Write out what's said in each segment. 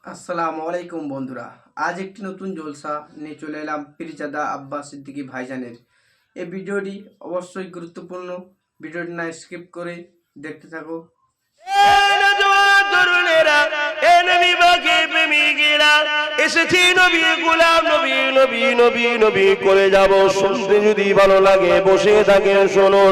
আসসালামু আলাইকুম বন্ধুরা, আজ একটি নতুন জলসা নিয়ে চলে এলাম পীরজাদা আব্বাস সিদ্দিকী ভাইজানের। এই ভিডিওটি অবশ্যই গুরুত্বপূর্ণ, ভিডিওটি না স্কিপ করে দেখতে থাকো। এসেছি নবী গোলাম নবী নবী নবী নবী করে যাব। শুনতে যদি ভালো লাগে বসে থাকে শোনো।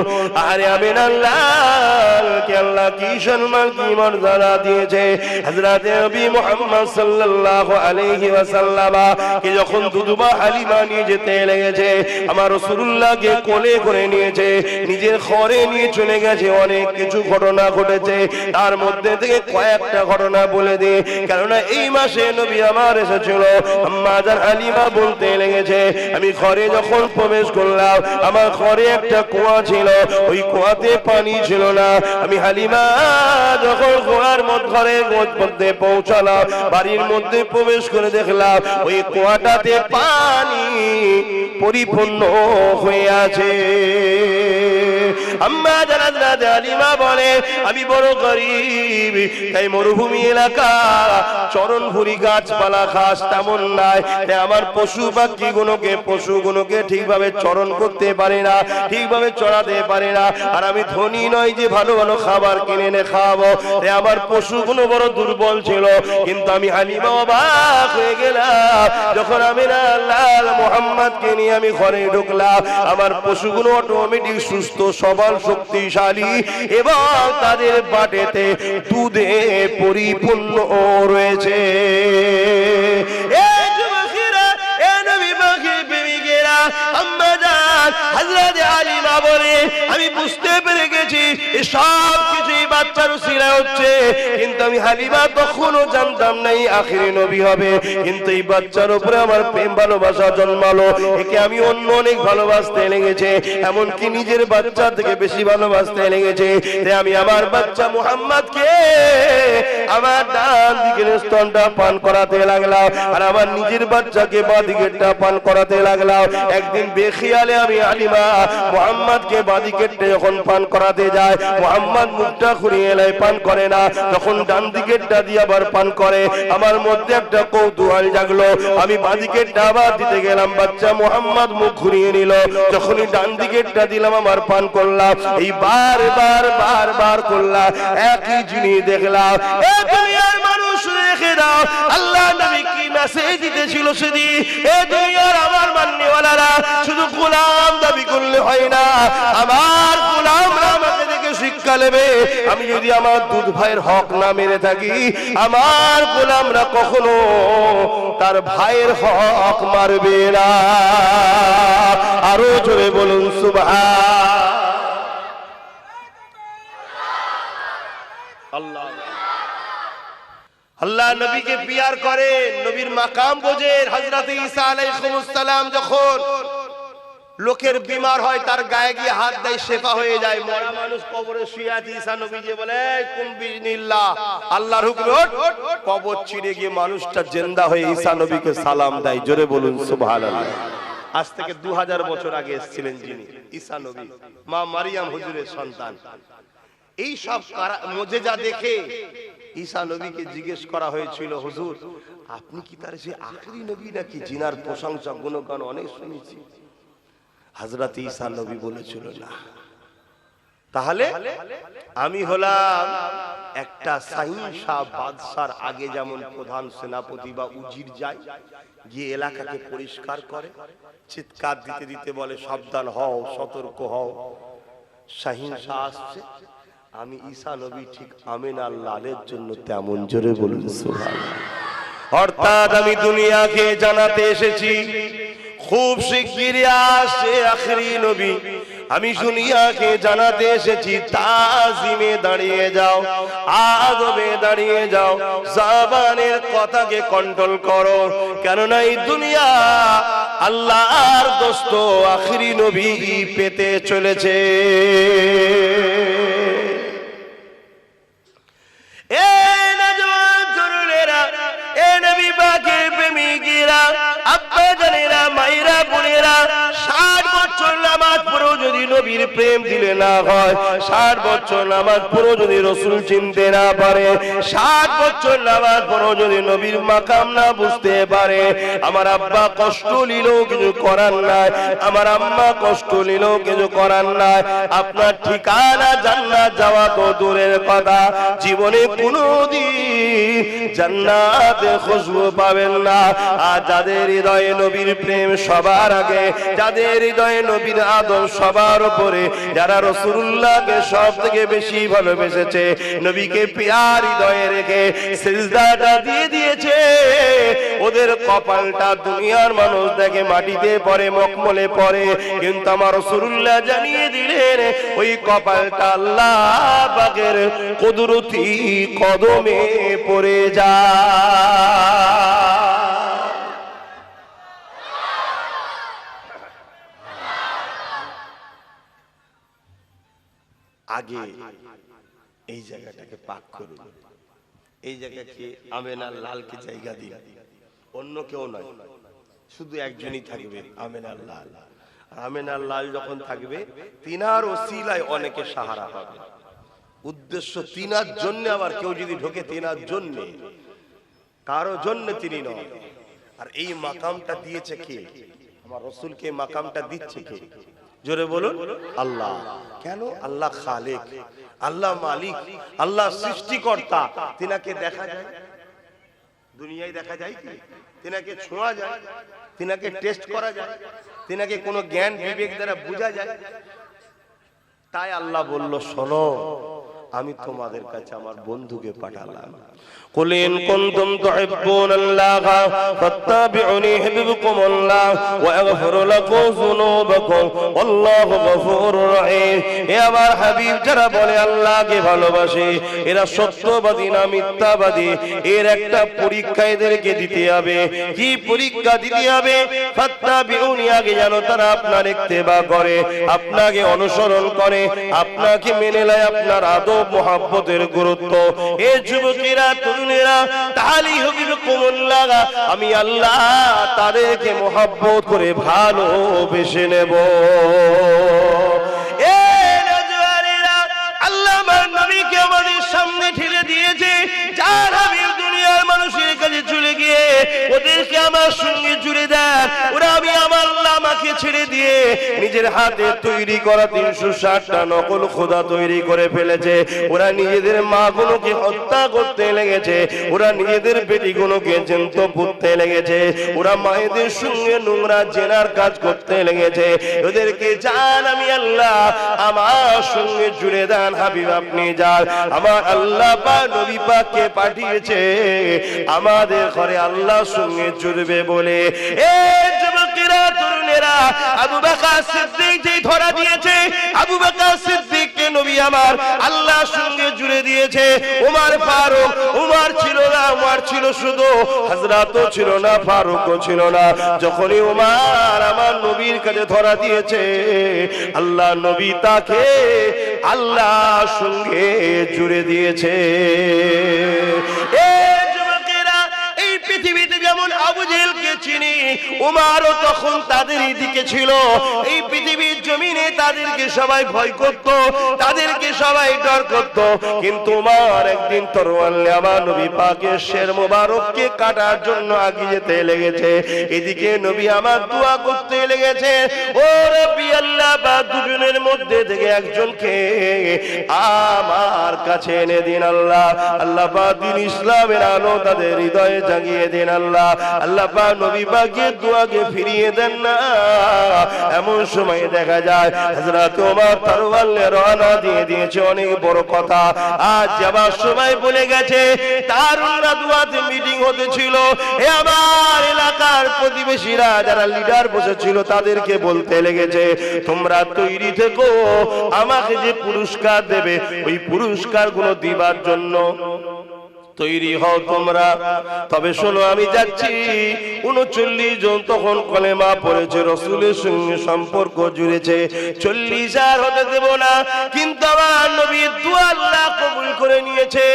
আরে আমিন আল্লাহকে আল্লাহ কি সম্মান কি মর্যাদা দিয়েছে। হযরত নবী মুহাম্মদ সাল্লাল্লাহু আলাইহি ওয়াসাল্লাম কে যখন দুদুবা হালিমা নিয়ে যেতে লেগেছে, আমার রাসূলুল্লাহকে কোলে করে নিয়েছে, নিজের ঘরে নিয়ে চলে গেছে। অনেক কিছু ঘটনা ঘটেছে, তার মধ্যে থেকে কয়েকটা ঘটনা বলে দিই, কেননা এই মাসে নবী আমার এসেছিল। আম্মা জান হালিমা বলতে লেগেছে, আমি ঘরে যখন প্রবেশ করলাম, আমার ঘরে একটা কুয়া ছিল, ওই কুয়াতে পানি ছিল না। আমি হালিমা যখন কুয়ার ঘরের মধ্যে পৌঁছালাম, বাড়ির মধ্যে প্রবেশ করে দেখলাম ওই কুয়াটাতে পানি পরিপূর্ণ হয়ে আছে। আম্মা জান হালিমা বলে, আমি বড় গরীব, তাই মরুভূমি এলাকা, চরণভুরি গাছপালা ঘাস তেমন নাই, তাই আমার পশুগুলোকে ঠিকভাবে চরণ করতে পারে না, ঠিকভাবে চড়াতে পারে না। আর আমি ধনী নয় যে ভালো ভালো খাবার কিনে এনে খাওয়াবো, তাই আমার পশুগুলো বড় দুর্বল ছিল। কিন্তু আমি হালিমা অবাক হয়ে গেলাম, যখন আমি লাল মুহাম্মদকে নিয়ে আমি ঘরে ঢুকলাম, আমার পশুগুলো অটোমেটিক সুস্থ সবল শক্তিশালী এবং তাদের বাটেতে দুধে পরিপূর্ণ রয়েছে। আমি বুঝতে পেরে গেছি সব কিছুই বাচ্চার উসিলা হচ্ছে, কিন্তু আমি হালিমা তখনও জানতাম না এই আখিরি নবী হবে। কিন্তু এই বাচ্চার উপরে আমার প্রেম ভালোবাসা জন্মালো, একে আমি অন্য অনেক ভালোবাসতে লেগেছে, এমনকি নিজের বাচ্চা থেকে বেশি ভালোবাসতে লেগেছে। আমি আমার বাচ্চা মুহাম্মদকে আমার ডান দিকের স্তনটা পান করাতে লাগলাম, আর আমার নিজের বাচ্চাকে বাঁ দিকেরটা পান করাতে লাগলাম। একদিন বেখিয়ালে আমি হালিমা মুহাম্মদকে বাঁ দিকেরটা যখন পান করাতে যায়, মুহাম্মদ মুখটা ঘুরিয়ে এলাই পান করে না, যখন ডান দিকেরটা দিয়ে আবার পান করে, আমার মধ্যে একটা কৌতূহল জাগলো। আমি বাঁ দিকেরটা আবার দিতে গেলাম, বাচ্চা মুহাম্মদ মুখ ঘুরিয়ে নিল। যখনই ডান দিকেরটা দিলাম, আমার পান করলাম, এই বার করলাম, একই জিনিস দেখলাম। দুনিয়ার মানুষ রেখে দাও, আল্লাহ নবী কি মেসেজ দিতেছিল সেদিন, এ দুনিয়ার আমার মান্যওয়ালারা শুধু গোলাম দাবি করলে হয় না, আমার গোলামরা আমাকে দেখে শিক্ষা নেবে। আমি যদি আমার দুধ ভাইয়ের হক না মেরে থাকি, আমার গোলামরা কখনো তার ভাইয়ের হক মারবে না। আরো জোরে বলুন সুবহান আল্লাহ। আল্লাহ নবীকে পিয়ার করে, নবীর মাকাম বোঝেন। হযরত ঈসা আলাইহিস সালাম যখন লোকের বিমার হয়, তার গায়ে গিয়ে হাত দেয়, শেফা হয়ে যায়। মরা মানুষ কবরে শুয়ে আছে, ঈসা নবী যে বলে কুম বিইজনিল্লাহ, আল্লাহর হুকুমে কবর ছিঁড়ে গিয়ে মানুষটা জিন্দা হয়ে ঈসা নবীকে সালাম দেয়। জোরে বলুন সুবহানাল্লাহ। আজ থেকে 2000 বছর আগে এসেছিলেন যিনি, ঈসা নবী, মা মারিয়াম হুজুরের সন্তান। এই সব মুজিজা দেখে ঈসা নবীকে জিজ্ঞেস করা হয়েছিল, হুজুর আপনি কি তার সেই আখেরি নবী নাকি জিনার প্রশংসা গুণগান অনেক শুনেছি? হযরত ঈসা নবী বলেছিল না। তাহলে আমি হলাম একটা শাহিনশাহ বাদশার আগে যেমন প্রধান সেনাপতি বা উজির যায়, গিয়ে এলাকাকে পরিষ্কার করে, চিৎকার দিতে দিতে বলে সাবধান হও, সতর্ক হও, শাহিনশাহ আসছে। আমি ঈসা নবী ঠিক আমিনার লালের জন্য তেমন। জোরে বলুন সুবহানাল্লাহ। অর্থাৎ আমি দুনিয়াকে জানাতে এসেছি খুব শিগগিরই আসছে আখেরি নবী। আমি দুনিয়াকে জানাতে এসেছি তাজিমে দাঁড়িয়ে যাও, আদবে দাঁড়িয়ে যাও, জবানের কথাকে কন্ট্রোল করো, কেননা এই দুনিয়া আল্লাহর দোস্ত আখেরি নবী পেতে চলেছে। যদি নবীর প্রেম দিলে না হয়, 60 বছর নামাজ পড়ো যদি রসুল চিনতে না পারে, 60 বছর নামাজ পড়ো যদি নবীর মাকাম না বুঝতে পারে, আমার আব্বা কষ্ট নিলেও কিছু করার নাই, আমার আম্মা কষ্ট নিলেও কিছু করার নাই। আপনার ঠিকানা জান্নাত যাওয়া তো দূরের কথা, জীবনে কোনোদিন জান্নাতের খুশবু পাবেন না। আর যাদের হৃদয়ে নবীর প্রেম সবার আগে, যাদের হৃদয়ে নবীর আদর সবার উপরে, যারা রাসূলুল্লাহকে সব থেকে বেশি ভালোবেসেছে, নবীকে প্রিয় হৃদয়ে রেখে সিজদাটা দিয়ে দিয়েছে, ওদের কপালটা দুনিয়ার মানুষ দেখে মাটিতে পড়ে, মকমলে পড়ে, কিন্তু আমার রাসূলুল্লাহ জানিয়ে দিলেন ওই কপালটা আল্লাহ পাকের কুদরতি কদমে পড়ে যায়। আগে এই জায়গাটাকে পাক করুন, এই জায়গাকে আমেনার লালকে জায়গা দিন, অন্য কেউ নয়, শুধু একজনই থাকবে আমেনার লাল। আমেনার লাল যখন থাকবে, তিনার ওসিলায় অনেকে সাহারা পাবে। উদ্দেশ্য তিনার জন্য, আবার কেউ যদি ঢোকে তিনার জন্য, কারো জন্য তিনি নয়। আর এই মাকামটা দিয়েছে কে? আমার রাসূলকে মাকামটা দিচ্ছে কে? জোরে বলুন, আল্লাহ। কেন? আল্লাহ খালিক, আল্লাহ মালিক, আল্লাহ সৃষ্টিকর্তা। তিনাকে দেখা যায়, দুনিয়ায় দেখা যায় কি? তিনাকে ছোঁয়া যায়, তিনাকে টেস্ট করা যায়, তিনাকে কোনো জ্ঞান বিবেক দ্বারা বোঝা যায়। তাই আল্লাহ বলল, শোনো, আমি তোমাদের কাছে আমার বন্ধুকে পাঠালাম। قل إن كنتم تحبون الله فاتبعوني يحببكم الله ويغفر لكم ذنوبكم والله غفور رحيم। এ আমার হাবিব যারা বলে আল্লাহকে ভালোবাসে, এরা সত্যবাদী না মিথ্যাবাদী, এর একটা পরীক্ষা এদেরকে দিতে হবে। কি পরীক্ষা দিতে হবে? ফাত্তাবিউনি, আগে যেন তারা আপনার ইত্তেবা করে, আপনাকে অনুসরণ করে, আপনাকে মেনে নেয়, আপনার আদব মুহাব্বতের গুরুত্ব। এ যুবকেরা, তরুণেরা, তাহলেই হাবিবকুমুল্লাহ, আমি আল্লাহ তাদেরকে মুহাব্বত করে ভালোবেসে নেব। এ নওজওয়ানেরা, আল্লাহ আমার নবীকে আমাদের সামনে ঠেলে দিয়েছে। যার হাবিব দুনিয়ার মানুষের কাছে চলে গিয়ে ওদেরকে আমার সঙ্গে জুড়ে দেন, ওরা আমি আমার আল্লাহ আমাকে ছেড়ে দিয়ে নিজের হাতে তৈরি করা 360টা নকল খোদা তৈরি করে ফেলেছে। ওরা নিজেদের মা গুলোকে হত্যা করতে লেগেছে, ওরা নিজেদের বেটিগুলোকে জ্যান্ত পুঁততে লেগেছে, ওরা মায়েদের সঙ্গে নোংরা জেনার কাজ করতে লেগেছে। ওদেরকে জান আমি আল্লাহ আমার সঙ্গে জুড়ে দেন। হাবিব আপনি যান, আমার আল্লাহ পাক নবী পাককে পাঠিয়েছে আমাদের ঘরে আল্লাহর সঙ্গে জুড়বে বলে। এ যুবকেরা, তরুণেরা, আবু বকর সিদ্দিক যে ধরা দিয়েছে, আবু বকর সিদ্দিককে নবী আমার আল্লাহর সঙ্গে জুড়ে দিয়েছে। ওমর ফারুক, ওমর ছিল না, ওমর ছিল শুধু, হযরতও ছিল না, ফারুকও ছিল না। যখনই ওমর আমার নবীর কাছে ধরা দিয়েছে, আল্লাহ নবী তাকে আল্লাহর সঙ্গে জুড়ে দিয়েছে। পৃথিবীতে যেমন আবু জেহেলকে চিনি, উমারও তখন তাদেরই দিকে ছিল। এই পৃথিবীর জমিনে তাদেরকে সবাই ভয় করত, তাদেরকে সবাই ডর করত, কিন্তু উমার একদিন তরোয়াল নিয়ে আমার নবী পাকের শের মোবারককে কাটার জন্য আগিয়ে যেতে লেগেছে। এদিকে নবী আমার দোয়া করতে লেগেছে, ও রব্বি আল্লাহ, বা দুজনের মধ্যে থেকে একজনকে আমার কাছে এনে দিন আল্লাহ। আল্লাহ পাক দিন ইসলামের আলো তাদের হৃদয়ে জাগিয়ে দেন আল্লাহ। আল্লাহ পাক নবী পাকের দোয়াকে ফিরিয়ে দেন না। এমন সময় দেখা যায় হযরত ওমর তরোয়াল নিয়ে রওনা দিয়ে দিয়েছে। অনেক বড় কথা, আজ যাবার সময় বলে গেছে। তারুণরা দোয়াতে মিটিং হতেছিল। এ আমার এলাকার প্রতিবেশীরা যারা লিডার বসেছিল তাদেরকে বলতে লেগেছে, তোমরা তৈরি থেকো, আমাকে যে পুরস্কার দেবে ওই পুরস্কার গুলো দিবার জন্য তৈরি হও তোমরা। তবে শোনো, আমি যাচ্ছি। 39 জন তখন কলেমা পড়েছে, রসুলের সঙ্গে সম্পর্ক জুড়েছে। 40 আর হতে দেব না। কিন্তু আমার নবীর দোয়া আল্লাহ কবুল করে নিয়েছে।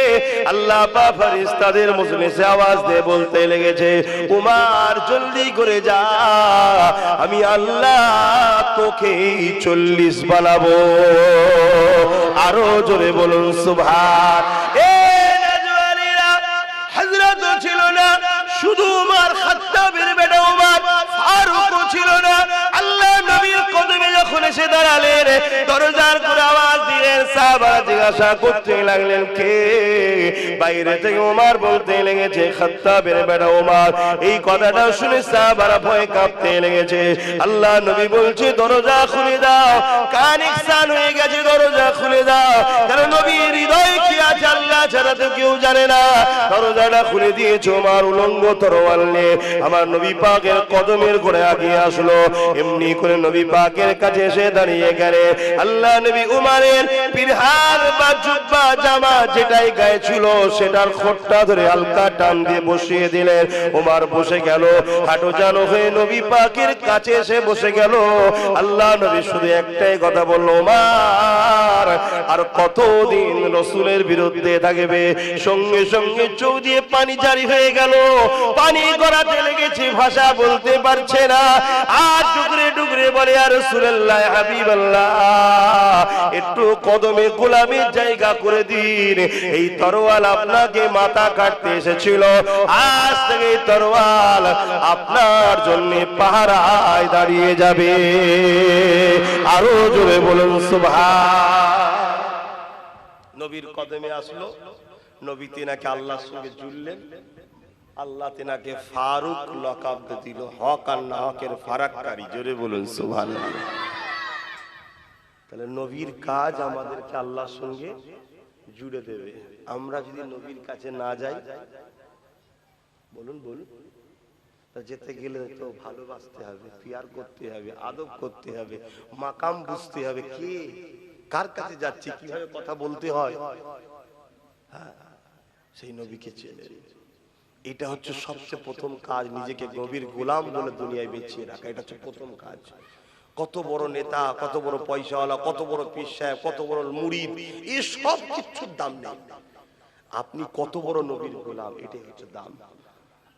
আল্লাহ পাক ফেরেশতাদের মজলিসে আওয়াজ দিয়ে বলতে লেগেছে, উমার জলদি করে যা, আমি আল্লাহ তোকে 40 বানাবো। আরো জোরে বলুন সুবহান। ছিল না শুধু উমর খাত্তাবের বেটা উমর ফারুকও ছিল না। আল্লাহ নবীর কদমে যখন এসে দাঁড়ালেন, দরজার করে আওয়াজ দিলেন, সাহাবারা জিজ্ঞাসা করতে লাগলেন কে? বাইরে থেকে উমর বলতে লেগেছে, খাত্তাবের বেটা উমর। এই কথাটা শুনে সাহাবারা ভয়ে কাঁপতে লেগেছে। আল্লাহ নবী বলছে, দরজা খুলে দাও। কানেকশন হয়ে গেছে, দরজা খুলে দাও। কারণ নবীর হৃদয়ে কি আছে আল্লাহ ছাড়া তো কেউ জানে না। দরজাটা খুলে দিয়েছে। উমর উলঙ্গ তরোয়াল নিয়ে আমার নবী পাকের কদমের ঘরে আগিয়ে আসলো। এমনি করে নবী পাকের কাছে এসে দাঁড়িয়ে গেলে আল্লাহ নবী উমরের পিরহার বা জুব্বা জামা যেটাই গায়ে ছিল সেটার খোঁটটা ধরে হালকা টান দিয়ে বসিয়ে দিলেন। উমর বসে গেল, হাঁটু জানো হয়ে নবী পাকের কাছে এসে বসে গেল। আল্লাহ নবী শুধু একটাই কথা বলল, উমর আর কতদিন রাসূলের বিরুদ্ধে থাকবে? সঙ্গে সঙ্গে চোখ দিয়ে পানি জারি হয়ে গেল। পানি গড়াতে লেগেছে, ভাষা বলতে পারছে না। আর টুকরে টুকরে বলে, ইয়া রাসূলুল্লাহ, হাবিবাল্লাহ, একটু কদমে গোলামের জায়গা করে দিন। এই তরোয়াল আপনাকে মাথা কাটতে এসেছিল, আজ থেকে এই তরোয়াল আপনার জন্য পাহারায় দাঁড়িয়ে যাবে। আরো জোরে বলুন সুবহান। নবীর কদমে আসলো, নবী তিনাকে আল্লাহর সঙ্গে জুড়লেন। আল্লাহ তিনাকে ফারুক লকাব দিল, হক আর না হকের ফারাককারী। জোরে বলুন সুবহানাল্লাহ। তাহলে নবীর কাজ আমাদেরকে আল্লাহর সঙ্গে জুড়ে দেবে। আমরা যদি নবীর কাছে না যাই, বলুন বলুন, যেতে গেলে তো ভালোবাসতে হবে, পিয়ার করতে হবে, আদব করতে হবে, মাকাম বুঝতে হবে, কে কার কাছে যাচ্ছি, কিভাবে কথা বলতে হয়, সেই নবীকে চেনে। এটা হচ্ছে সবচেয়ে প্রথম কাজ, নিজেকে নবীর গোলাম বলে দুনিয়ায় বেঁচিয়ে রাখা। এটা হচ্ছে প্রথম কাজ। কত বড় নেতা, কত বড় পয়সাওয়ালা, কত বড় পীর সাহেব, কত বড় মুরিদ, এই সব কিছুর দাম নেই। আপনি কত বড় নবীর গোলাম, এটাই হচ্ছে দাম।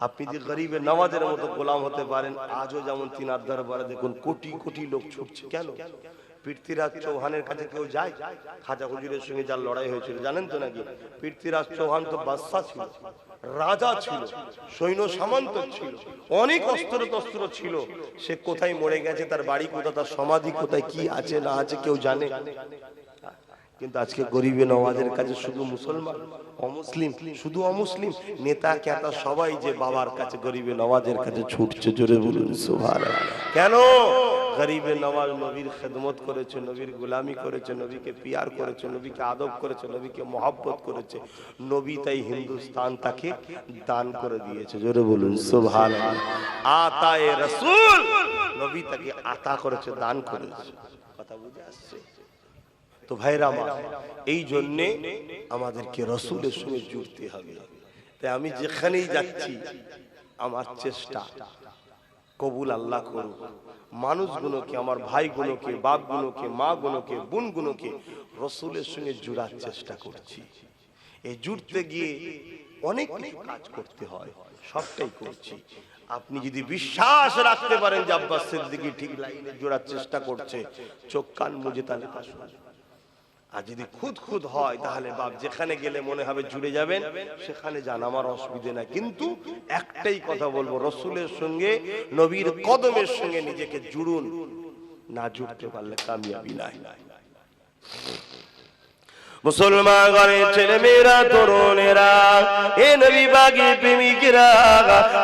আপনি যে গরিবের নওয়াজের মতো গোলাম হতে পারেন। আজও যেমন তিনার দরবারে দেখুন কোটি কোটি লোক ছুটছে। কেন? পৃথ্বীরাজ চৌহানের কাছে কেউ যায়? খাজা হুজুরের সঙ্গে যার লড়াই হয়েছিল জানেন তো নাকি? পৃথ্বীরাজ চৌহান তো বাদশা ছিল, রাজা ছিল, সৈন্য সামন্ত ছিল, অনেক অস্ত্র তস্ত্র ছিল। সে কোথায় মরে গেছে, তার বাড়ি কোথায়, তার সমাধি কোথায়, কি আছে না আছে কেউ জানে? কিন্তু আজকে গরিবে নওয়াজের কাছে শুধু মুসলমান, অমুসলিম, শুধু অমুসলিম, নেতা ক্যাতা সবাই যে বাবার কাছে গরিবে নওয়াজের কাছে ছুটছে। জোরে বলুন সুবহানাল্লাহ। কেন? গরিবে নওয়াজ নবীর খেদমত করেছে, নবীর গোলামি করেছে, নবীকে পিয়ার করেছে, নবীকে আদব করেছে, নবীকে মহব্বত করেছে। নবী তাই হিন্দুস্তান তাকে দান করে দিয়েছে। জোরে বলুন সুবহানাল্লাহ। আতায়ে রাসূল, নবী তাকে আতা করেছে, দান করেছে। কথা বুঝে আসছে তো ভাইরা আমার? এই জন্য আমাদেরকে রাসূলের সঙ্গে জুড়তে হবে। তাই আমি যেখানেই যাচ্ছি আমার চেষ্টা কবুল আল্লাহ করুক। মানুষগুলোকে, আমার ভাইগুলোকে, বাপগুলোকে, মাগুলোকে, বোনগুলোকে রাসূলের সঙ্গে জুড়ার চেষ্টা করছি। এই জুড়তে গিয়ে অনেক কিছু কাজ করতে হয়, সবটাই করছি। আপনি যদি বিশ্বাস রাখতে পারেন যে আব্বাস সিদ্দিকী ঠিক লাইনে জোড়ার চেষ্টা করছে, চোখ কান মুজে তাহলে আসুন। আর যদি খুদ খুদ হয় তাহলে বাপ যেখানে গেলে মনে হবে জুড়ে যাবেন সেখানে যান, আমার অসুবিধে নাই। কিন্তু একটাই কথা বলবো, রাসূলের সঙ্গে, নবীর কদমের সঙ্গে নিজেকে জুড়ুন। না জুড়তে পারলে কামিয়াবি নাই। মুসলমান ঘরের ছেলে মেয়েরা, তরুণেরা, এ নবী পাকের প্রেমিকেরা,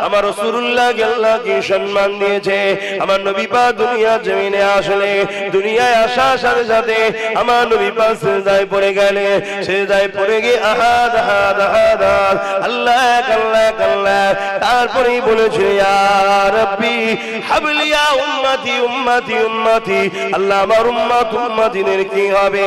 আমার রাসূলুল্লাহকে আল্লাহ কি সম্মান দিয়েছে। আমার নবী পাক দুনিয়া জমিনে আসলে, দুনিয়ায় আসার সাথে সাথে আমার নবী পাক সিজদায় পড়ে গেলে, সিজদায় পড়ে গিয়ে আহাদ আহাদ আহাদ আল্লাহ আল্লাহ আল্লাহ, তারপরেই বলেছে ইয়া রাব্বি হাবলি ইয়া উম্মতি উম্মতি উম্মতি, আল্লাহ আমার উম্মত উম্মতিদের কি হবে।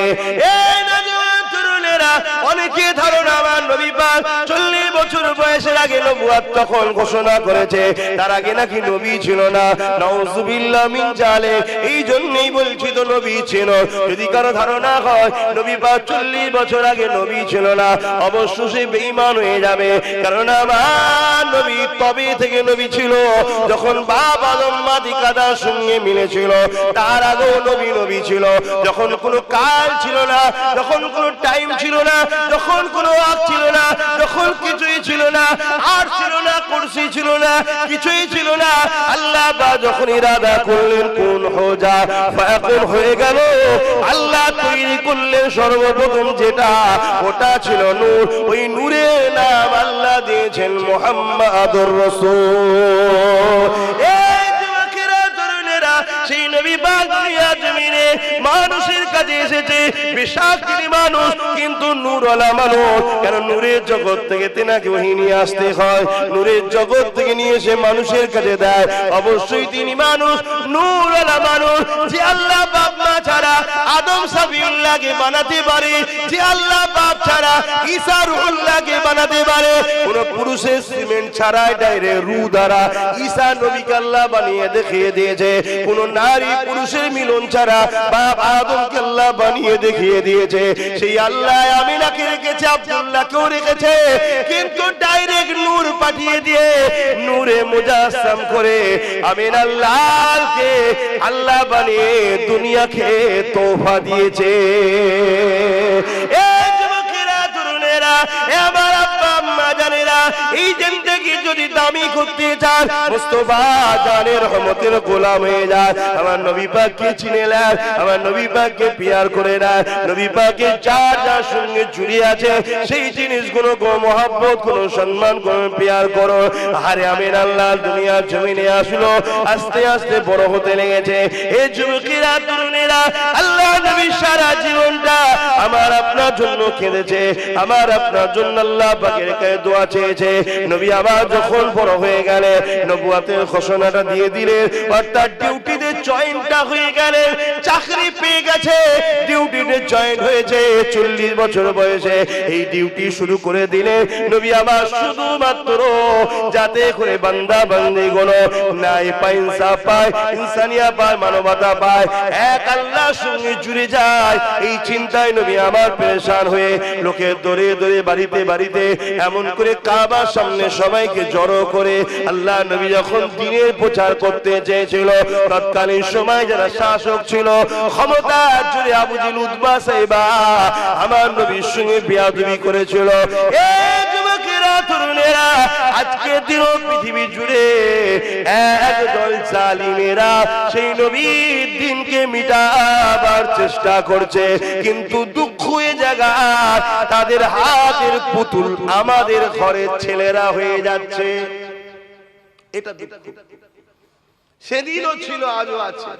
অনেকে কারণ আমার নবী পাক 40 বছর বয়সের আগে নবুয়ত তখন ঘোষণা করেছে, তার আগে নাকি নবী ছিল না। নাউজুবিল্লাহ মিন জালিক। এই জন্যই বলছি তো নবী ছিল। যদি কারো ধারণা হয় নবী পাক 40 বছর আগে নবী ছিল না, অবশ্যই সে বেঈমান হয়ে যাবে। কারণ আমার নবী তবে থেকে নবী ছিল যখন বাপ আদম মাটি কাদার সঙ্গে মিলেছিল। তার আগেও নবী নবী ছিল যখন কোনো কাল ছিল না, যখন কোনো টাইম ছিল না, যখন কোনো ওয়াক্ত ছিল না, যখন কিছুই ছিল না, আর ছিল না, কুরসি ছিল না, কিছুই ছিল না। আল্লাহ বা যখন ইরাদা করলেন কুন হো যা, ফায়াকুন হয়ে গেল। আল্লাহ তৈরি করলেন সর্বপ্রথম যেটা, ওটা ছিল নূর। ওই নূরের নাম আল্লাহ দিয়েছেন মুহাম্মাদুর রাসূল। এই যুবকেরা, তরুণেরা, সেই নবী পাক দুনিয়া জমিনে মানুষের কাছে এসেছে। বেশক তিনি মানুষ, কিন্তু নূরওয়ালা মানুষ। কেন নূরের জগৎ থেকে তেনাকে ওহী নিয়ে আসতে হয়, নূরের জগৎ থেকে নিয়ে এসে মানুষের কাছে দেয়। অবশ্যই তিনি মানুষ, নূরওয়ালা মানুষ। যে আল্লাহ বাপ মা ছাড়া আদম সাফিউল্লাহকে বানাতে পারে, যে আল্লাহ বাপ ছাড়া ঈসা রূহুল্লাহকে বানাতে পারে, কোন পুরুষের সিমেন্ট ছাড়াই ডাইরেক্ট রূহ দ্বারা ঈসা নবীকে আল্লাহ বানিয়ে দেখিয়ে দিয়েছে। কোন নারী পুরুষের মিলন ছাড়া বাপ আদমকে আল্লাহ বানিয়ে দেখিয়ে দিয়েছে। সেই আল্লাহ আমিনাকে রেখেছে, আব্দুল্লাহকেও রেখেছে, কিন্তু ডাইরেক্ট নূর পাঠিয়ে দিয়ে নূরে মুজাসসাম করে আমিনার লালকে আল্লাহ বানিয়ে দুনিয়াকে তোহফা দিয়েছে। এই যুবকেরা, তরুণেরা, আমার আব্বা আম্মা জানেরা, এই জিন্দেগি যদি দামি করতে চান, মুস্তাফা জানের রহমতের গোলাম হয়ে যায়। আমার নবী পাককে চিনে নেন, আমার নবী পাককে পিয়ার করে নেন। নবী পাকের যার যার সঙ্গে জুড়ে আছে সেই জিনিসগুলো কোনো মহব্বত, কোনো সম্মান, কোনো পিয়ার করো। আরে আমিন আল্লাহ দুনিয়ার জমিনে আসলো, আস্তে আস্তে বড় হতে লেগেছে। এই যুবকেরা, তরুণেরা, আল্লাহ নবী সারা জীবনটা আমার আপনার জন্য কেঁদেছে, আমার আপনার জন্য আল্লাহ পাকের কাছে দোয়া চেয়েছে। নবী আবার যখন বড় হয়ে গেলে নবুয়তের ঘোষণাটা দিয়ে দিলেন, অর্থাৎ ডিউটিতে জয়েন্টটা হয়ে গেলেন, চাকরি পেয়ে গেছে, ডিউটিতে জয়েন্ট হয়েছে 40 বছর বয়সে। এই ডিউটি শুরু করে দিলে নবী আবার শুধুমাত্র যাতে করে বান্দা বান্দি গুলো ন্যায় পায়, ইনসাফ পায়, ইনসানিয়া পায়, মানবতা পায়, এক আল্লাহর সঙ্গে জুড়ে যায়। এই চিন্তায় নবী আমার পেরেশান হয়ে লোকের দরে দরে, বাড়িতে বাড়িতে, এমন করে কাবার সামনে সবাইকে জড়ো করে আল্লাহ নবী যখন দ্বীনের প্রচার করতে চেয়েছিল, তৎকালীন সময় যারা শাসক ছিল, ক্ষমতার জোরে আবু জেহেল, উতবা, সাইবা আমার নবীর সঙ্গে বেয়াদবি করেছিল। এই যুবকেরা, তরুণেরা, আজকে দিনও পৃথিবী জুড়ে একদল জালিমেরা সেই নবীর দিনকে মিটাবার চেষ্টা করছে, কিন্তু দুঃখ হয়ে জায়গা তাদের হাতের পুতুল আমাদের ঘরের ছেলেরা হয়ে যাচ্ছে। এটা সেদিনও ছিল, আজও আছে।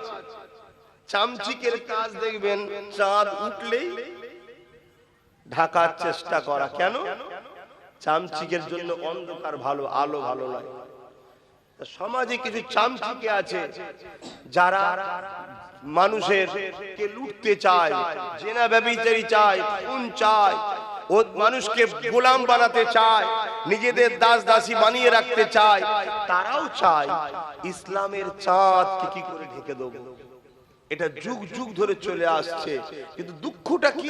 চামচিকের কাজ দেখবেন, চাঁদ উঠলেই ঢাকার চেষ্টা করা। কেন? চামচিকের জন্য অন্ধকার ভালো, আলো ভালো নয়। সমাজে কিছু চামচিকে আছে যারা মানুষের কে লুটতে চায়, জেনা ব্যভিচারী চায়, খুন চায়, ও মানুষকে গোলাম বানাতে চায়, নিজেদের দাস দাসী বানিয়ে রাখতে চায়। তারাও চায় ইসলামের চাঁদকে কি করে ঢেকে দেবো। এটা যুগ যুগ ধরে চলে আসছে, কিন্তু দুঃখটা কি,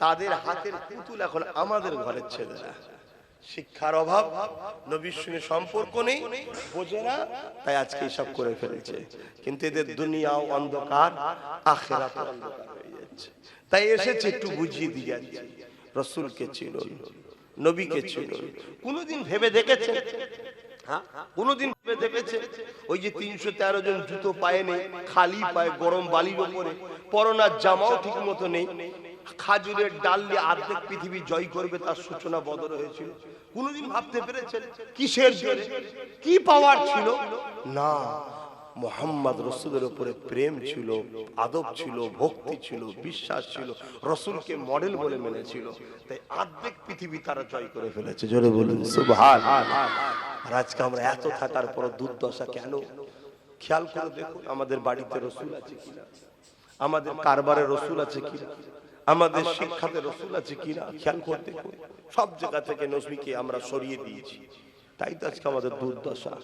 তাদের হাতের পুতুল এখন আমাদের ঘরের ছেলেরা। শিক্ষার অভাব, নবীর সঙ্গে সম্পর্ক নেই, বোঝে না, তাই আজকে সব করে ফেলেছে। কিন্তু এদের দুনিয়াও অন্ধকার, আখিরাতও অন্ধকার হয়ে যাচ্ছে। তাই এসেছে একটু বুঝিয়ে দিয়ে যাচ্ছে। রাসূলকে চিনুন, নবীকে চিনুন। কোনদিন ভেবে দেখেছেন? কোনদিন ভেবে দেখেছে ওই যে 313 জন জুতো পায়ে নেই, খালি পায়ে, গরম বালির উপরে, পরনার জামাও ঠিক মতো নেই, খাজুরের ডাল দিয়ে অর্ধেক পৃথিবী জয় করবে, তার সূচনা বদর হয়েছিল? কোনদিন ভাবতে পেরেছেন? কিসের জন্য, কি পাওয়ার ছিল? না, মুহাম্মদ রাসূলের উপরে প্রেম ছিল, আদব ছিল, ভক্তি ছিল, বিশ্বাস ছিল, রাসূলকে মডেল বলে মেনেছিল। তাই অর্ধেক পৃথিবী তারা জয় করে ফেলেছে। জোরে বলুন সুবহানাল্লাহ। আর আজকে আমরা এত থাকার পর দুর্দশা কেন? খেয়াল করে দেখুন, আমাদের বাড়িতে রাসূল আছে কিনা, আমাদের কারবারে রাসূল আছে কিনা, আমাদের শিক্ষাতে রাসূল আছে কিনা খেয়াল করে দেখুন। সব জায়গা থেকে নবীকে আমরা সরিয়ে দিয়েছি, তাই তো আজকে আমাদের দুর্দশা।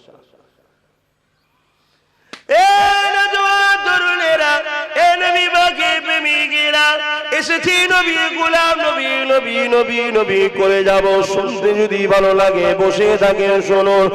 এসেছি নবী গোলাম, নবী নবী নবী নবী করে যাব। শুনতে যদি ভালো লাগে বসে থাকেন শুনুন।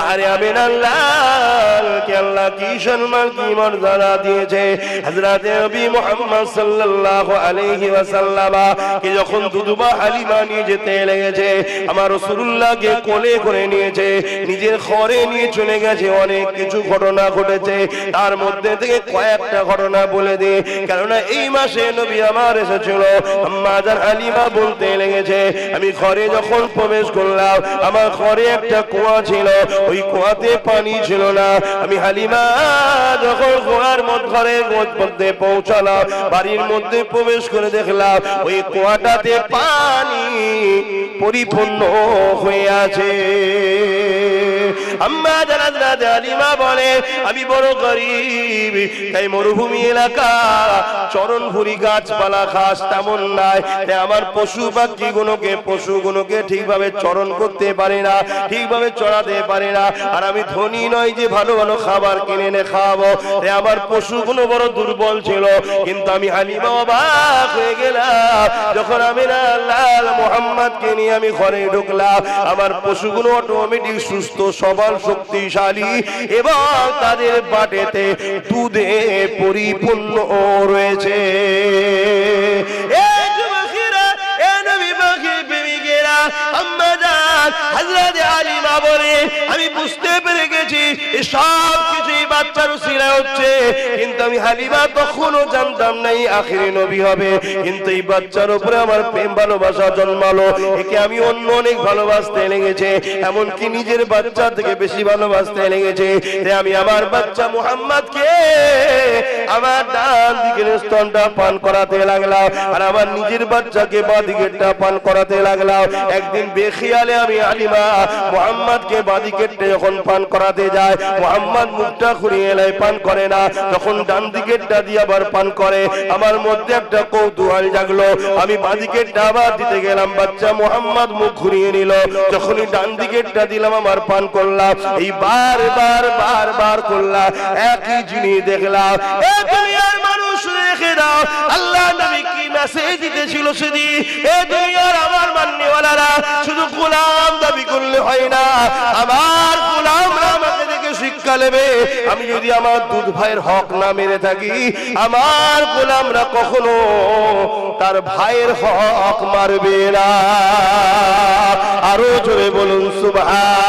আরে আমিন আল্লাহকে আল্লাহ কি সম্মান কি মর্যাদা দিয়েছে। হযরত নবী মুহাম্মদ সাল্লাল্লাহু আলাইহি ওয়াসাল্লাম কে যখন দুদুবা হালিমা নিয়ে যেতে লেগেছে, আমার রাসূলুল্লাহকে কোলে করে নিয়েছে, নিজের ঘরে নিয়ে চলে গেছে। অনেক কিছু ঘটনা ঘটেছে, তার মধ্যে থেকে কয়েকটা ঘটনা বলে দিই, কেননা এই মাসে নবী আমার এসেছিল। আম্মা জান হালিমা বলতে লেগেছে, আমি ঘরে যখন প্রবেশ করলাম, আমার ঘরে একটা কুয়া ছিল, ওই কুয়াতে পানি ছিল না। আমি হালিমা যখন কুয়ার ঘরের মধ্যে পৌঁছালাম, বাড়ির মধ্যে প্রবেশ করে দেখলাম ওই কুয়াটাতে পানি পরিপূর্ণ হয়ে আছে। আম্মা জান হালিমা বলে, আমি বড় গরীব, তাই মরুভূমি এলাকা, চরণভূমি গাছপালা ঘাস তেমন নাই, তাই আমার পশুগুলোকে ঠিকভাবে চরণ করতে পারে না, ঠিকভাবে চড়াতে পারে না। আর আমি ধনী নয় যে ভালো ভালো খাবার কিনে এনে খাওয়াবো, তাই আমার পশুগুলো বড় দুর্বল ছিল। কিন্তু আমি হালিমা অবাক হয়ে গেলাম, যখন আমি লাল মুহাম্মদকে নিয়ে আমি ঘরে ঢুকলাম, আমার পশুগুলো অটোমেটিক সুস্থ সবল শক্তিশালী এবং তাদের বাটেতে দুধে পরিপূর্ণ রয়েছে। আমি বুঝতে পেরে গেছি সব কিছুই বাচ্চার উসিলায় হচ্ছে, কিন্তু আমি হালিমা তখনও জানতাম না এই আখিরি নবী হবে। কিন্তু এই বাচ্চার উপরে আমার প্রেম ভালোবাসা জন্মালো, একে আমি অন্য অনেক ভালোবাসতে লেগেছে, এমনকি নিজের বাচ্চা থেকে বেশি ভালোবাসতে লেগেছে। তাই আমি আমার বাচ্চা মুহাম্মদকে আমার ডান দিকের স্তনটা পান করাতে লাগলাম, আর আমার নিজের বাচ্চাকে বাঁ দিকেরটা পান করাতে লাগলাম। একদিন বেখিয়ালে আমি হালিমা মুহাম্মদকে বাঁ দিকেরটা যখন পান করাতে যায়, মুহাম্মদ মুখটা ঘুরিয়ে এলাই পান করে না, তখন ডান দিকেরটা দিয়ে আবার পান করে। আমার মধ্যে একটা কৌতূহল জাগলো, আমি বাঁ দিকেরটা আবার দিতে গেলাম, বাচ্চা মুহাম্মদ মুখ ঘুরিয়ে নিল। যখনই ডান দিকেরটা দিলাম আমার পান করলাম, এই বারবার করলাম, একই জিনিস দেখলাম। দুনিয়ার মানুষ রেখে দাও, আল্লাহ নবী কি মেসেজ দিতেছিল সেদিন, এ দুনিয়ার আমার মান্যওয়ালারা শুধু গোলাম দাবি করলে হয় না, আমার গোলামরা আমাকে দেখে শিক্ষা নেবে। আমি যদি আমার দুধ ভাইয়ের হক না মেরে থাকি, আমার গোলামরা কখনো তার ভাইয়ের হক মারবে না। আরো জোরে বলুন সুবহানাল্লাহ।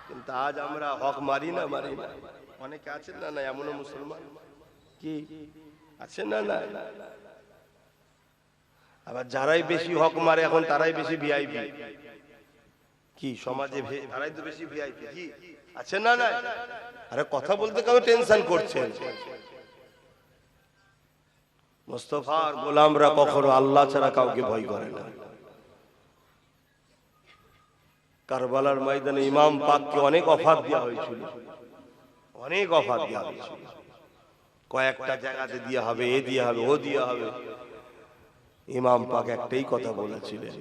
কিন্তু আজ আমরা হক মারি না। অনেকে আছেন না এমনও মুসলমান কি আছেন না? আবার যারাই বেশি হক মারে এখন তারাই বেশি ভিআইপি। কি সমাজে তারাই তো বেশি ভিআইপি, কি আছেন না? আরে কথা বলতে কেউ টেনশন করছেন। মুস্তাফার গোলামরা কখনো আল্লাহ ছাড়া কাউকে ভয় করে না। কারবালার ময়দানে ইমাম পাককে অনেক অফার দেওয়া হয়েছিল, কয়েকটা জায়গাতে দেওয়া হবে, এ দেওয়া হবে, ও দেওয়া হবে। ইমাম পাক একটাই কথা বলেছিলেন,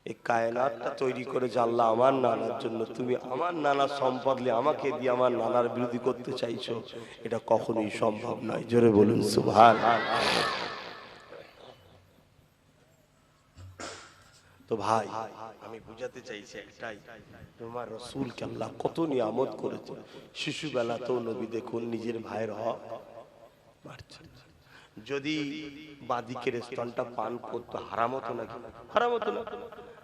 এই কায়নাতটা তৈরি করেছে আল্লাহ আমার নানার জন্য, তুমি আমার নানার সম্পদ নিয়ে আমাকে দিয়ে আমার নানার বিরোধী করতে চাইছো, এটা কখনোই সম্ভব নয়। জোরে বলুন সুবহানাল্লাহ। তো ভাই আমি বুঝাতে চাইছি একটাই, তোমার রাসূলকে আল্লাহ কত নিয়ামত করেছে। শিশুবেলাতেও নবী দেখুন নিজের ভাইয়ের হক মারছেন। যদি বাদিকের স্তনটা পান করতো হারাম হতো নাকি? হারাম হতো না,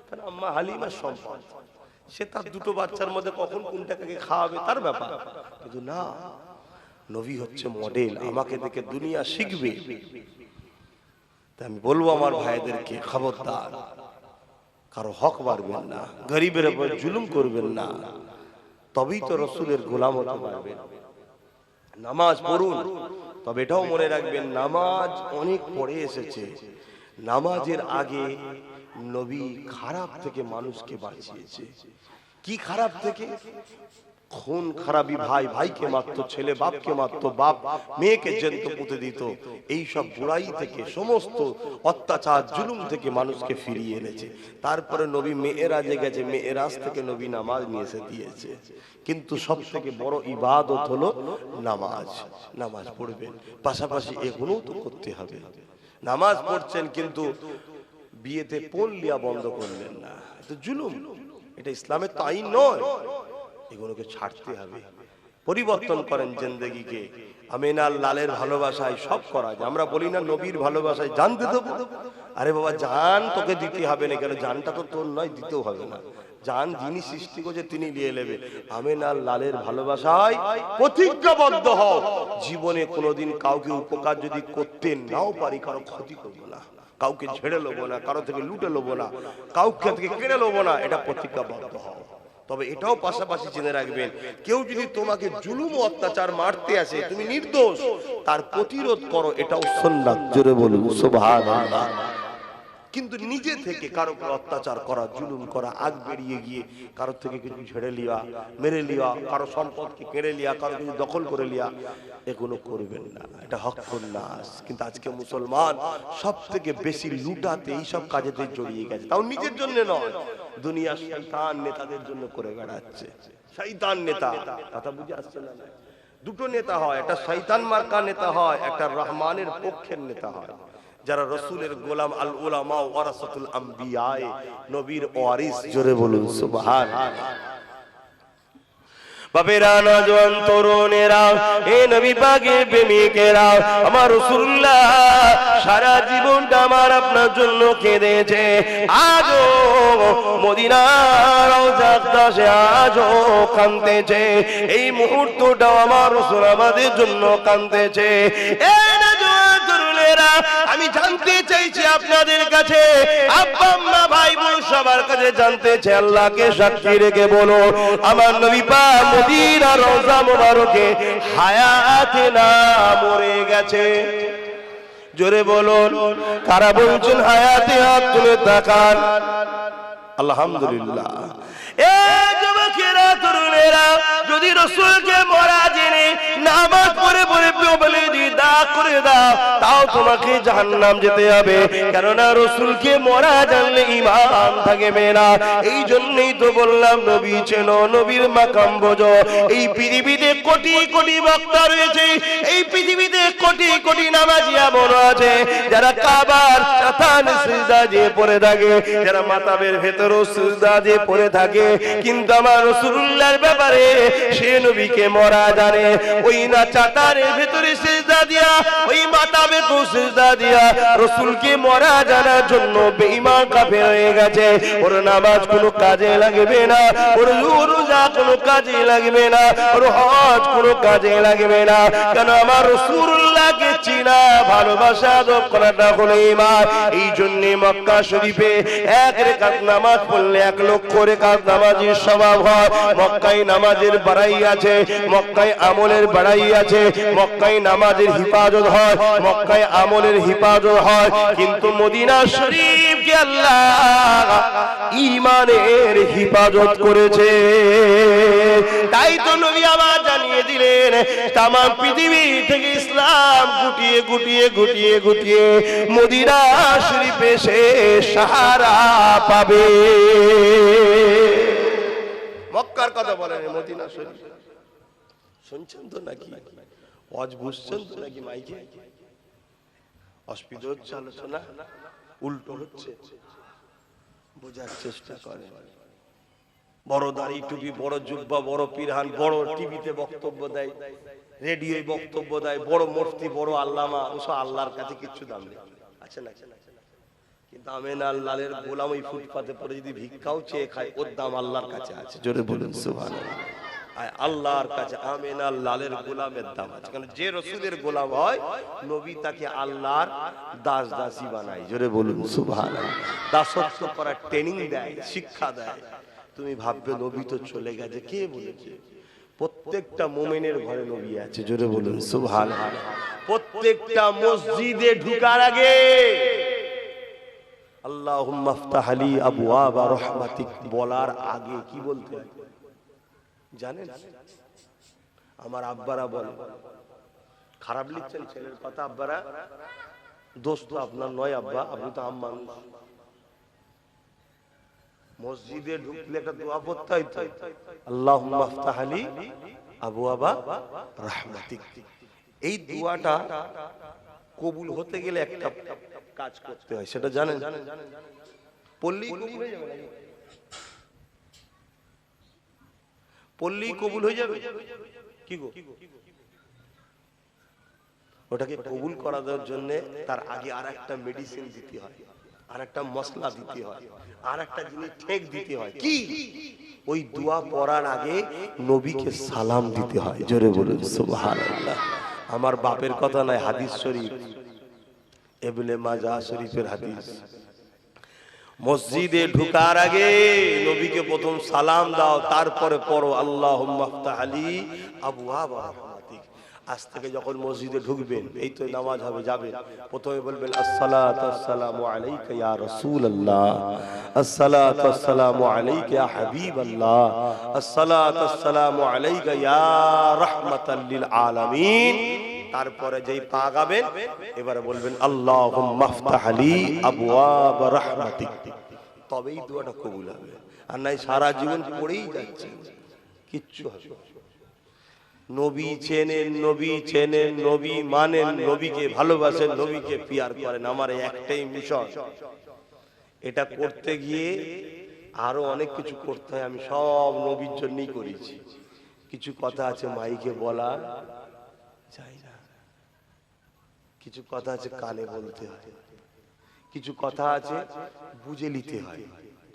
কারণ আম্মা হালিমার সম্পদ, সে তার দুটো বাচ্চার মধ্যে কখন কোনটাকে খাওয়াবে তার ব্যাপার। কিন্তু না, নবী হচ্ছে মডেল, আমাকে দেখে দুনিয়া শিখবে। তাই আমি বলবো আমার ভাইদেরকে, খবরদার কারো হক মারবেন না, গরিবের উপর জুলুম করবেন না, তবেই তো রাসূলের গোলাম হতে পারবেন। নামাজ পড়ুন, তবে এটাও মনে রাখবেন নামাজ অনেক পড়ে এসেছে। নামাজের আগে নবী খারাপ থেকে মানুষকে বাঁচিয়েছে। কি খারাপ থেকে? খুন খারাপি, ভাই ভাইকে মারত, ছেলে বাপকে মারত, বাপ মেয়েকে জ্যান্ত পুঁতে দিত। এই সব বুড়াই থেকে, সমস্ত অত্যাচার জুলুম থেকে মানুষকে ফিরিয়ে এনেছে। তারপরে নবী মেয়েরাজে গেছে, মেয়েরাজ থেকে নবী নামাজ নিয়ে এসে দিয়েছে। কিন্তু সব থেকে বড় ইবাদত হলো নামাজ। নামাজ পড়বেন, পাশাপাশি এগুলোও তো করতে হবে। নামাজ পড়ছেন কিন্তু বিয়েতে পড়লিয়া বন্ধ করলেন না, এটা জুলুম, এটা ইসলামের তো আইন নয়। এগুলোকে ছাড়তে হবে, পরিবর্তন করেন জিন্দেগিকে। আমিনার লালের ভালোবাসায় সব করা যায়। আমরা বলি না নবীর ভালোবাসায় জান দিতে দেবো। আরে বাবা, জান তোকে দিতে হবে না, কেন জানটা তো তোর নয়, দিতেও হবে না। জান যিনি সৃষ্টি করেছে তিনি নিয়ে নেবে। আমিনার লালের ভালোবাসায় প্রতিজ্ঞাবদ্ধ হও, জীবনে কোনোদিন কাউকে উপকার যদি করতে নাও পারি, কারো ক্ষতি করবো না, কাউকে ঝেড়ে নেবো না, কারো থেকে লুটে নেবো না, কাউকে থেকে কেড়ে নেবো না, এটা প্রতিজ্ঞাবদ্ধ হও। তবে এটাও পাশাপাশি জেনে রাখবেন, কেউ যদি তোমাকে জুলুম ও অত্যাচার মারতে আসে, তুমি নির্দোষ, তার প্রতিরোধ করো, এটাও সুন্নাত। জোরে বলুন সুবহানাল্লাহ। কিন্তু নিজে থেকে কারো উপর অত্যাচার করা, জুলুম করা, আগ বেরিয়ে গিয়ে কারো থেকে কিছু ঝেড়ে লিয়া, মেরে লিয়া, কারো সম্পদকে কেড়ে লিয়া, কারো কিছু দখল করে লিয়া, এগুলো করবেন না, এটা হকুন নাস। কিন্তু আজকে মুসলমান সব থেকে বেশি লুটাতে, এইসব কাজেতে জড়িয়ে গেছে, তাও নিজের জন্য নয়, দুনিয়ার শয়তান নেতাদের জন্য করে বেড়াচ্ছে। শয়তান নেতা, কথা বুঝে আসছে না? দুটো নেতা হয়, একটা শয়তান মার্কা নেতা হয়, একটা রহমানের পক্ষের নেতা হয়। যারা রসুলের গোলাম, আল উলামা ওয়ারাসাতুল আম্বিয়া, নবীর ওয়ারিস। জোরে বলুন সুবহানাল্লাহ। বাপেরা, নওজোয়ান তরুণেরা, হে নবী পাকের প্রেমিকেরা, আমার রাসূলুল্লাহ সারা জীবনটা আমার আপনার জন্য কেঁদেছে। আজও মদিনার রওজার কাছে আজও কাঁদতেছে। এই মুহূর্তটাও আমার রাসূল আমাদের জন্য কাঁদতেছে। আমি জানতে চাইছি আপনাদের কাছে, আব্বা আম্মা ভাই বোন সবার কাছে জানতে চাই, আল্লাহকে সাক্ষী রেখে বলো, আমার নবী পাক মদিনার রওজা মুবারকে হায়াতে না মরে গেছে? জোরে বলুন, কারা বলছেন হায়াতে? হাত তুলে তাকান। আলহামদুলিল্লাহ। এ যুবকেরা, তরুণেরা, যদি রাসূলকে মরা জেনে নামাজ পড়ে পড়ে বলে দি দাগ করে দাও, তাও তোমাকে জাহান্নাম যেতে হবে, কেননা রাসূলকে মরা জানলে ঈমান থাকবে না। এই জন্যই তো বললাম, নবী চেনো, নবীর মাকাম বোঝো। এই পৃথিবীতে কোটি কোটি বক্তা রয়েছে, এই পৃথিবীতে কোটি কোটি নামাজি এমন আছে যারা কাবার চাতানে সিজদা দিয়ে পড়ে থাকে, যারা মাতাবের ভেতরও সিজদা দিয়ে পড়ে থাকে, কিন্তু আমার রাসূলুল্লাহর ব্যাপারে সে নবীকে মরা জানে। ওই না চাতারের ভেতরে সিজদা দিয়া, ওই মাতাবে তো সিজদা দিয়া রাসূলকে মরা জানার জন্য বেঈমান কাফের হয়ে গেছে। ওর নামাজ কোনো কাজে লাগবে না, ওর রোজা কোনো কাজে লাগবে না, ওর হজ কোনো কাজে লাগবে না, কেন আমার রাসূলুল্লাহকে চিনা, ভালোবাসা করাটা হলো ঈমান। এই জন্য মক্কা শরীফে এক রাকাত নামাজ পড়লে 1 লক্ষ রাকাত নামাজের স্বভাব হয়। মক্কায় নামাজের বাড়াই আছে, মক্কায় আমলের বাড়াই আছে, মক্কায় নামাজের হিফাজত হয়, মক্কায় আমলের হিফাজত হয়। কিন্তু মদিনা শরীফকে আল্লাহ ঈমানের হিফাজত করেছে। তাই তো নবী আমার জানিয়ে দিলেন, তাম পৃথিবী থেকে ইসলাম গুটিয়ে গুটিয়ে গুটিয়ে গুটিয়ে মদিনা শরীফে সে সাহারা পাবে। মক্কার কথা বলেন, মদিনা শরীফ শুনছেন তো নাকি? ওয়াজ বুঝছেন তো নাকি? মাইকে অস্পিদ হচ্ছে, আলোচনা উল্টো হচ্ছে, বোঝার চেষ্টা করে। বড় দাড়ি টুপি, বড় জুব্বা, বড় পিরহান, বড় টিভিতে বক্তব্য দেয়, রেডিওয় বক্তব্য দেয়, বড় মুফতি, বড় আল্লামা, ওসব আল্লাহর কাছে কিচ্ছু দাম নেই। আছে না? কিন্তু আমিনার লালের গোলাম ওই ফুটপাতে পড়ে যদি ভিক্ষাও চেয়ে খায়, ওর দাম আল্লাহর কাছে আছে। জোরে বলুন সুবহানাল্লাহ। আল্লাহর কাছে আমিনার লালের গোলামের দাম আছে, কারণ যে রাসূলের গোলাম হয়, নবী তাকে আল্লাহর দাস দাসী বানায়। জোরে বলুন সুবহানাল্লাহ। দাসত্ব করার ট্রেনিং দেয়, শিক্ষা দেয়। তুমি ভাববে নবী তো চলে গেছে, কে বলেছে? প্রত্যেকটা মুমিনের ঘরে নবী আছে। জোরে বলুন সুবহানাল্লাহ। প্রত্যেকটা মসজিদে ঢোকার আগে আল্লাহুম্মা ইফতাহ লি আবওয়াবা রাহমাতিক বলার আগে কি বলতে হয়? জানেন? আমার আব্বারা বলে, খারাপ লিখছেন ছেলের কথা আব্বারা, দোষ তো আপনার নয় আব্বা, আপনি তো আম মানুষ। মসজিদে ঢুকলে একটা দোয়া পড়তে হয় তো, আল্লাহুম্মা আফতাহ লি আবওয়াবা রাহমাতিক। এই দোয়াটা কবুল হতে গেলে একটা কাজ করতে হয়, সেটা জানেন? পড়লেই কবুল হয়ে যাবে নাকি? পড়লেই কবুল হয়ে যাবে কি গো? ওটাকে কবুল করার জন্য তার আগে আর একটা মেডিসিন দিতে হয়, আর একটা মশলা দিতে হয়, আর একটা জিনিস ঠেক দিতে হয়। কি? ওই দোয়া পড়ার আগে নবীকে সালাম দিতে হয়। জোরে বলুন সুবহানাল্লাহ। আমার বাপের কথা নয়, হাদিস শরীফ, ইবনে মাজাহ শরীফের হাদিস। মসজিদে ঢোকার আগে নবীকে প্রথম সালাম দাও, তারপরে পড়ো আল্লাহুম্মা আফতাহ লি আবওয়াবা রাহমাতিক। আজ থেকে যখন মসজিদে ঢুকবেন, এই তো নামাজ হবে, যাবেন, প্রথমে বলবেন আসসালাতু ওয়াসসালামু আলাইকা ইয়া রাসূলুল্লাহ, আসসালাতু ওয়াসসালামু আলাইকা ইয়া হাবিবাল্লাহ, আসসালাতু ওয়াসসালামু আলাইকা ইয়া রাহমাতাল লিল আলামিন। তারপরে যেই পা গাবেন, এবারে বলবেন আল্লাহুম্মা আফতাহ লি আবওয়াবা রাহমাতিক। তবেই দোয়াটা কবুল হবে। আর নাই সারা জীবন পড়েই যাচ্ছেন, কিচ্ছু হবে না। নবী চেনেন, নবী চেনেন, নবী মানেন, নবীকে ভালোবাসেন, নবীকে পিয়ার করেন, আমার একটাই মিশন। এটা করতে গিয়ে আরো অনেক কিছু করতে হয়, আমি সব নবীর জন্যই করেছি। কিছু কথা আছে মাইকে বলা যায় না, কিছু কথা আছে কানে বলতে হয়, কিছু কথা আছে বুঝে নিতে হয়।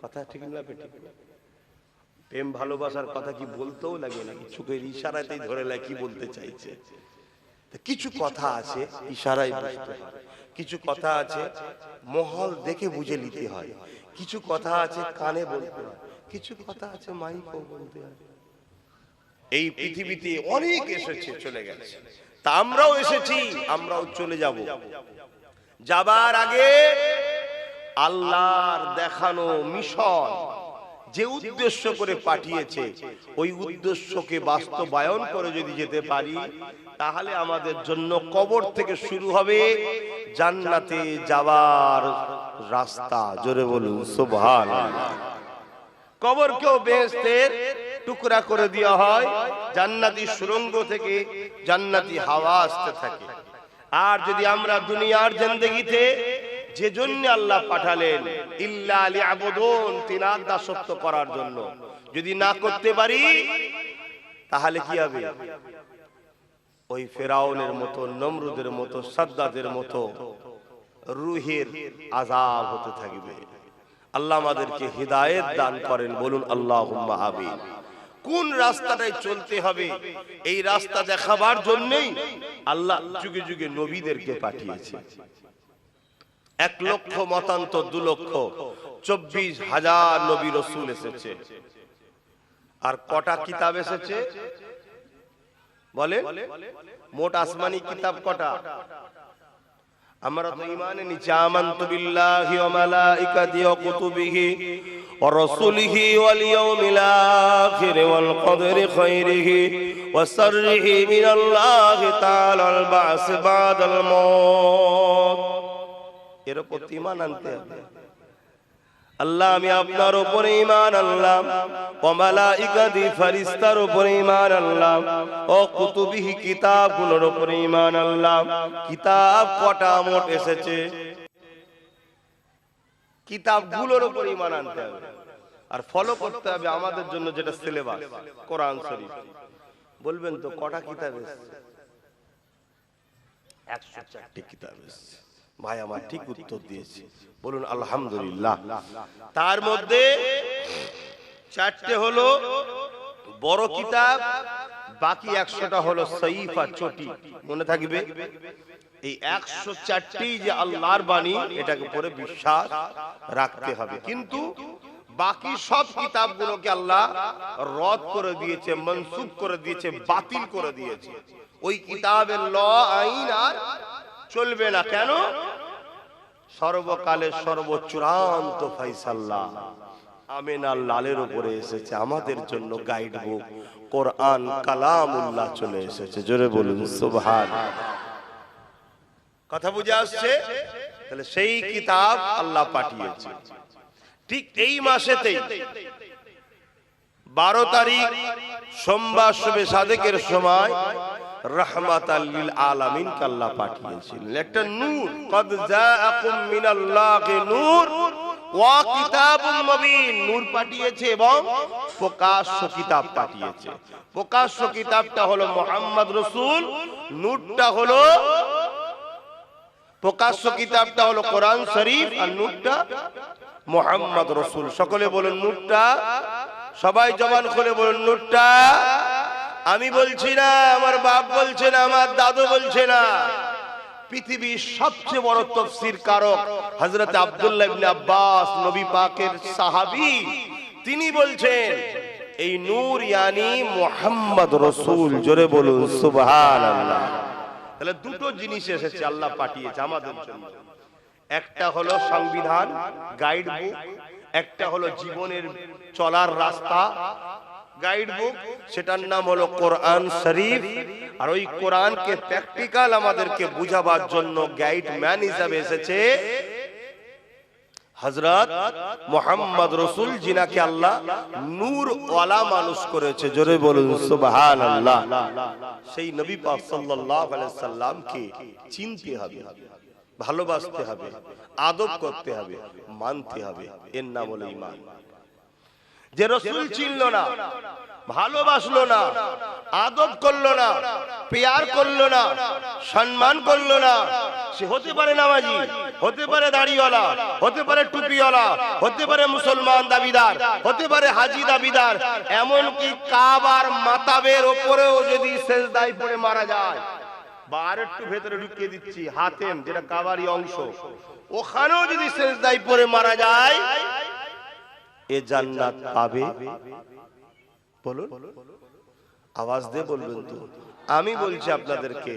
কথা ঠিক না বেঠিক? প্রেম ভালোবাসার কথা কি বলতেও লাগে নাকি? চোখের ইশারাতেই ধরে লাগে কি বলতে চাইছে। কিছু কথা আছে ইশারায় বুঝতে হয়, কিছু কথা আছে মহল দেখে বুঝে নিতে হয়, কিছু কথা আছে কানে বলতে হয়, কিছু কথা আছে মাইকেও বলতে হয়। এই পৃথিবীতে অনেক এসেছে, চলে গেছে, তা আমরাও এসেছি, আমরাও চলে যাব। যাবার আগে আল্লাহর দেখানো মিশন, যে উদ্দেশ্য করে পাঠিয়েছে, ওই উদ্দেশ্যকে বাস্তবায়ন করে যদি যেতে পারি, তাহলে আমাদের জন্য কবর থেকে শুরু হবে জান্নাতে যাওয়ার রাস্তা। জোরে বলুন সুবহানাল্লাহ। কবরকেও বেহেশতের টুকরা করে দেওয়া হয়, জান্নাতি সুরঙ্গ থেকে জান্নাতি হাওয়া আসতে থাকে। আর যদি আমরা দুনিয়ার জিন্দেগিতে যে জন্য আল্লাহ পাঠালেন, ইল্লা লিয়াবুদুন, তিনার দাসত্ব করার জন্য, যদি না করতে পারি, তাহলে কি হবে? ওই ফেরাউনের মতো, নমরুদের মতো, সাদ্দাদের মতো রূহের আযাব হতে থাকবে। আল্লাহ আমাদেরকে হিদায়াত দান করেন, বলুন আল্লাহুম্মা আমিন। কোন রাস্তাটায় চলতে হবে, এই রাস্তা দেখাবার জন্যই আল্লাহ যুগে যুগে নবীদেরকে পাঠিয়েছে। 1 লক্ষ মতান্তর 2 লক্ষ 24,000 নবী রাসূল এসেছে। আর কটা কিতাব এসেছে বলেন? মোট আসমানি কিতাব কটা? আমরা তো ঈমানে নিচে আমানতু বিল্লাহি ওয়া মালাইকাতিহি ওয়া কুতুবিহি ওয়া রাসূলিহি ওয়াল ইয়াউমিল আখির ওয়াল কদরি খাইরিহি ওয়া শাররিহি মিনাল্লাহি তাআলাল বা'স বাদাল মাউত। এর উপর ঈমান আনতে হবে। আল্লাহ, আমি আপনার উপরে ঈমান আনলাম, ওয়া মালাইকাতি, ফেরেশতার উপরে ঈমান আনলাম, ও কুতুবিহি, কিতাবগুলোর উপরে ঈমান আনলাম। কিতাব কটা মোট এসেছে? কিতাবগুলোর উপরে ঈমান আনতে হবে আর ফলো করতে হবে আমাদের জন্য যেটা সিলেবাস, কোরআন শরীফ। বলবেন তো কটা কিতাব এসেছে? 104টি কিতাব এসেছে। ভাই আমার ঠিক উত্তর দিয়েছে, বলুন আলহামদুলিল্লাহ। তার মধ্যে 4টে হলো বড় কিতাব, বাকি 100টা হলো সাইফা, চটি। মনে থাকবে, এই 104টি যে আল্লাহর বাণী, এটাকে উপরে বিশ্বাস রাখতে হবে। কিন্তু বাকি সব কিতাবগুলোকে আল্লাহ রদ করে দিয়েছে, মনসুখ করে দিয়েছে, বাতিল করে দিয়েছে। ওই কিতাবের ল আইন আর চলবে না। কেন? সর্বকালের সর্বচূড়ান্ত ফায়সালা আমিনার লালের উপরে এসেছে আমাদের জন্য গাইড বুক কোরআন কালামুল্লাহ চলে এসেছে। জোরে বলুন সুবহানাল্লাহ। কথা বুঝে আসছে? তাহলে সেই কিতাব আল্লাহ পাঠিয়েছে। ঠিক এই মাসেতেই 12 তারিখ সোমবার শুভে সাদেকের সময় রাহমাতাল লিল আলামিন কে আল্লাহ পাঠিয়েছিলেন। একটা নূর, কদ জাআকুম মিনাল্লাহি নূর ওয়া কিতাবুম মুবিন, নূর পাঠিয়েছে এবং প্রকাশ্য কিতাব পাঠিয়েছে। প্রকাশ্য কিতাবটা হলো মুহাম্মদ রাসূল, নূরটা হলো প্রকাশ্য কিতাবটা হলো কোরআন শরীফ, আর নূরটা মুহাম্মদ রাসূল। সকলে বলুন নূরটা, সবাই জবান খুলে বলুন নূরটা। আমি বলছি না, আমার বাপ বলছে না, আমার দাদু বলছে না, পৃথিবীর সবচেয়ে বড় তাফসীর কারক হযরত আব্দুল্লাহ ইবনে আব্বাস, নবী পাকের সাহাবী, তিনি বলছেন এই নূর ইয়ানি মুহাম্মদ রাসূল। জোরে বলুন সুবহানাল্লাহ। তাহলে দুটো জিনিস এসেছে আল্লাহ পাঠিয়েছে আমাদের জন্য। একটা হলো সংবিধান, গাইড বুক, একটা হলো জীবনের চলার রাস্তা, গাইড বুক, সেটার নাম হলো কোরআন শরীফ। আর ওই কোরআনকে প্র্যাকটিক্যাল আমাদেরকে বুঝাবার জন্য গাইড ম্যান হিসেবে এসেছে হযরত মুহাম্মদ রাসূল, যিনাকে আল্লাহ নূর ওয়ালা মানুষ করেছে। জোরে বলুন সুবহানাল্লাহ। সেই নবী পাক সাল্লাল্লাহু আলাইহি সাল্লামকে চিনতে হবে, ভালোবাসতে হবে, আদব করতে হবে, মানতে হবে। এর নাম হলো ঈমান। যে রাসূল চিনলো না, ভালোবাসলো না, আদব করলো না, প্যার করলো না, সম্মান করলো না, সে হতে পারে নামাজি, হতে পারে দাড়িওয়ালা, হতে পারে টুপিওয়ালা, হতে পারে মুসলমান দাবিদার, হতে পারে হাজি দাবিদার, এমনকি কাবার মাতাবের উপরেও যদি সেজদায় পড়ে মারা যায়, বা আর একটু ভেতরে ঢুকিয়ে দিচ্ছি, হাতেম যেটা কাবারই অংশ, ওখানেও যদি সেজদায় পড়ে মারা যায়, এ জান্নাত পাবে। বলুন, আওয়াজ দিয়ে বলবেন তো। আমি বলছি আপনাদেরকে,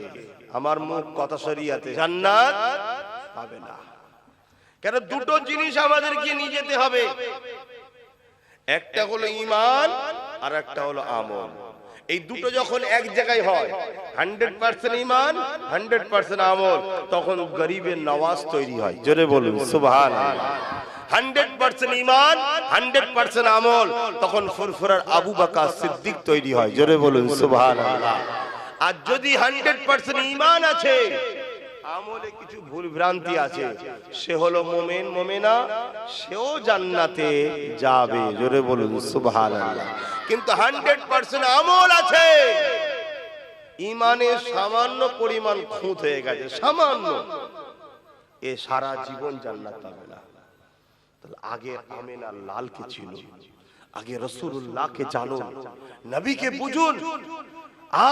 আমার মুখ কথা শরিয়াতে, জান্নাত পাবে না। কেন? দুটো জিনিস আমাদেরকে নিয়ে যেতে হবে, একটা হলো ঈমান আর একটা হলো আমল। এই দুটো যখন এক জায়গায় হয়, 100% ঈমান 100% আমল, তখন গরিবের নওয়াজ তৈরি হয়। জোরে বলুন সুবহানাল্লাহ। 100% ঈমান 100% আমল, তখন ফুরফুরার আবু বকর সিদ্দিক তৈরি হয়। জোরে বলুন সুবহানাল্লাহ। আর যদি 100% ঈমান আছে, আমলে কিছু ভুল ভ্রান্তি আছে, সে হলো মুমিন মুমিনা, সেও জান্নাতে যাবে। জোরে বলুন সুবহানাল্লাহ। কিন্তু 100% আমল আছে, ঈমানের সামান্য পরিমাণ খুঁত হয়ে গেছে, সামান্য, এ সারা জীবন জান্নাত পাবে না। তাহলে আগে আমিনার লালকে ছিল, আগে রাসূলুল্লাহকে জানুন, নবীকে বুঝুন।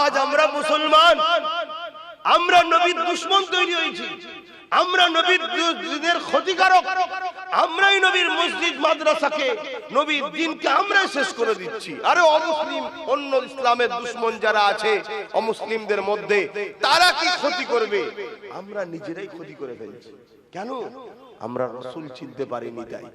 আজ আমরা মুসলমান, আমরা নবীর দুশমন তৈরি হয়েছি, আমরা নবীর দিনের ক্ষতিকারক, আমরাই নবীর মসজিদ মাদ্রাসাকে, নবীর দ্বীনকে আমরাই শেষ করে দিচ্ছি। আরে অমুসলিম, অন্য ইসলামের দুশমন যারা আছে অমুসলিমদের মধ্যে, তারা কি ক্ষতি করবে? আমরা নিজেরাই ক্ষতি করে ফেলছি। কেন? আমরা রাসূল চিনতে পারিনি তাই।